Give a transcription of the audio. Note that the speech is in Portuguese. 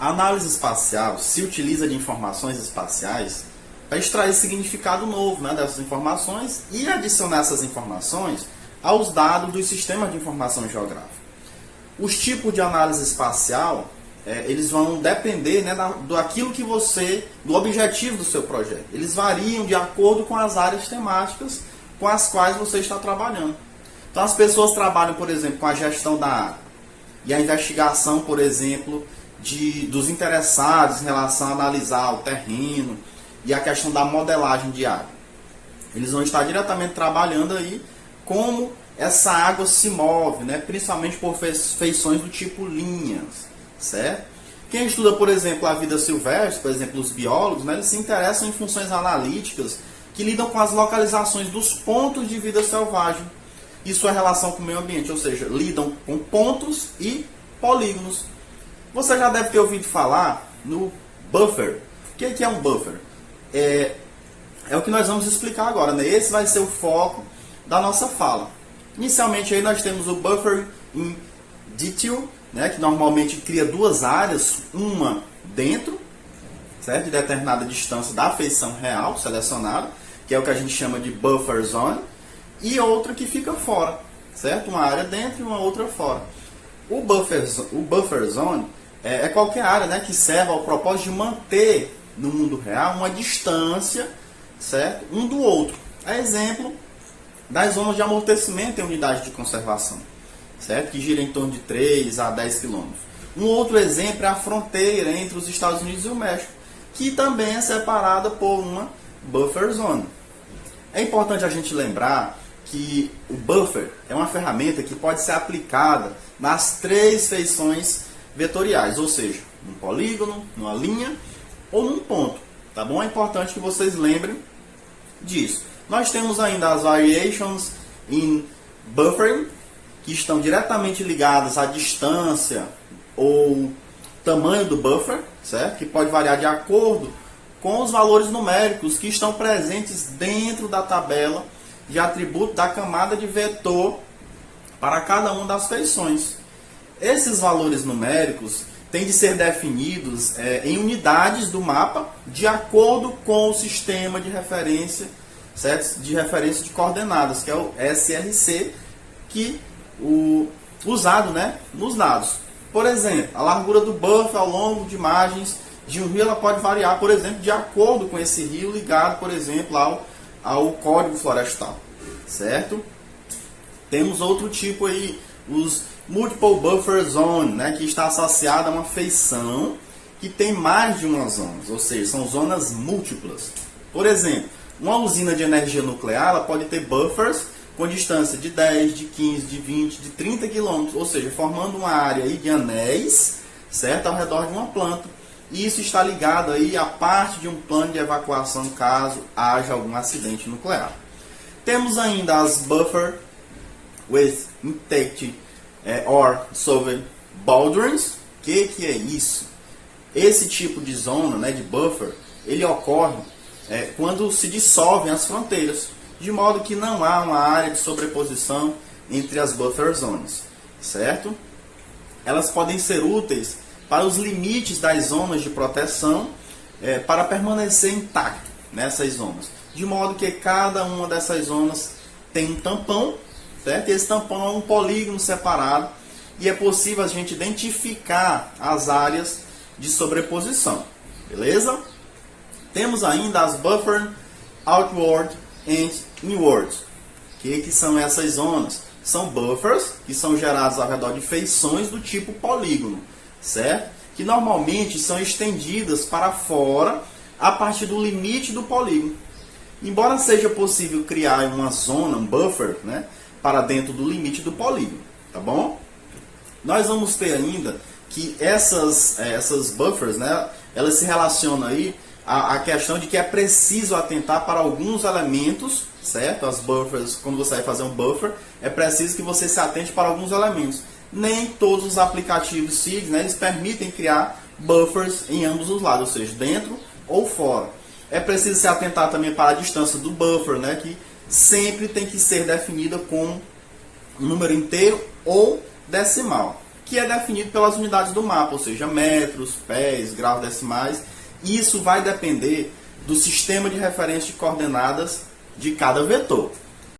A análise espacial se utiliza de informações espaciais para extrair significado novo, né, dessas informações e adicionar essas informações aos dados dos sistemas de informação geográfica. Os tipos de análise espacial, eles vão depender, né, do objetivo do seu projeto. Eles variam de acordo com as áreas temáticas com as quais você está trabalhando. Então as pessoas trabalham, por exemplo, com a gestão da área e a investigação, por exemplo, dos interessados em relação a analisar o terreno e a questão da modelagem de água. Eles vão estar diretamente trabalhando aí como essa água se move, né? Principalmente por feições do tipo linhas, certo? Quem estuda, por exemplo, a vida silvestre, por exemplo, os biólogos, né, eles se interessam em funções analíticas que lidam com as localizações dos pontos de vida selvagem e sua relação com o meio ambiente, ou seja, lidam com pontos e polígonos. Você já deve ter ouvido falar no buffer. O que é um buffer? É o que nós vamos explicar agora, né? Esse vai ser o foco da nossa fala. Inicialmente aí nós temos o buffer in detail, né, que normalmente cria duas áreas, uma dentro, certo, de determinada distância da feição real selecionada, que é o que a gente chama de buffer zone, e outra que fica fora, certo? Uma área dentro e uma outra fora. O buffer zone é qualquer área, né, que serve ao propósito de manter no mundo real uma distância, certo, um do outro. É exemplo das zonas de amortecimento em unidade de conservação, certo? Que gira em torno de 3 a 10 km. Um outro exemplo é a fronteira entre os Estados Unidos e o México, que também é separada por uma buffer zone. É importante a gente lembrar que o buffer é uma ferramenta que pode ser aplicada nas três feições vetoriais, ou seja, num polígono, numa linha ou num ponto, tá bom? É importante que vocês lembrem disso. Nós temos ainda as variations in buffering, que estão diretamente ligadas à distância ou tamanho do buffer, certo? Que pode variar de acordo com os valores numéricos que estão presentes dentro da tabela de atributo da camada de vetor para cada uma das feições. Esses valores numéricos têm de ser definidos em unidades do mapa de acordo com o sistema de referência, certo? De referência de coordenadas, que é o SRC, que usado, né, nos dados. Por exemplo, a largura do buffer ao longo de margens de um rio ela pode variar, por exemplo, de acordo com esse rio ligado, por exemplo, ao código florestal, certo? Temos outro tipo aí, os multiple buffer zone, né, que está associado a uma feição que tem mais de uma zona, ou seja, são zonas múltiplas. Por exemplo, uma usina de energia nuclear ela pode ter buffers com distância de 10, de 15, de 20, de 30 km, ou seja, formando uma área aí de anéis, certo, ao redor de uma planta. E isso está ligado aí à parte de um plano de evacuação caso haja algum acidente nuclear. Temos ainda as buffer with intact or solvent boundaries. O que é isso? Esse tipo de zona, né, de buffer, ele ocorre quando se dissolvem as fronteiras, de modo que não há uma área de sobreposição entre as buffer zones, certo? Elas podem ser úteis para os limites das zonas de proteção para permanecer intacto nessas zonas, de modo que cada uma dessas zonas tem um tampão, certo? E esse tampão é um polígono separado e é possível a gente identificar as áreas de sobreposição, beleza? Temos ainda as buffer outward and inward. O que são essas zonas? São buffers que são gerados ao redor de feições do tipo polígono, certo? Que normalmente são estendidas para fora a partir do limite do polígono. Embora seja possível criar uma zona, um buffer, né, para dentro do limite do polígono, tá bom? Nós vamos ter ainda que essas buffers, né, elas se relacionam aí à questão de que é preciso atentar para alguns elementos, certo? As buffers, quando você vai fazer um buffer, é preciso que você se atente para alguns elementos. Nem todos os aplicativos SIG, né, eles permitem criar buffers em ambos os lados, ou seja, dentro ou fora. É preciso se atentar também para a distância do buffer, né, que sempre tem que ser definida com um número inteiro ou decimal. que é definido pelas unidades do mapa, ou seja, metros, pés, graus decimais. E isso vai depender do sistema de referência de coordenadas de cada vetor.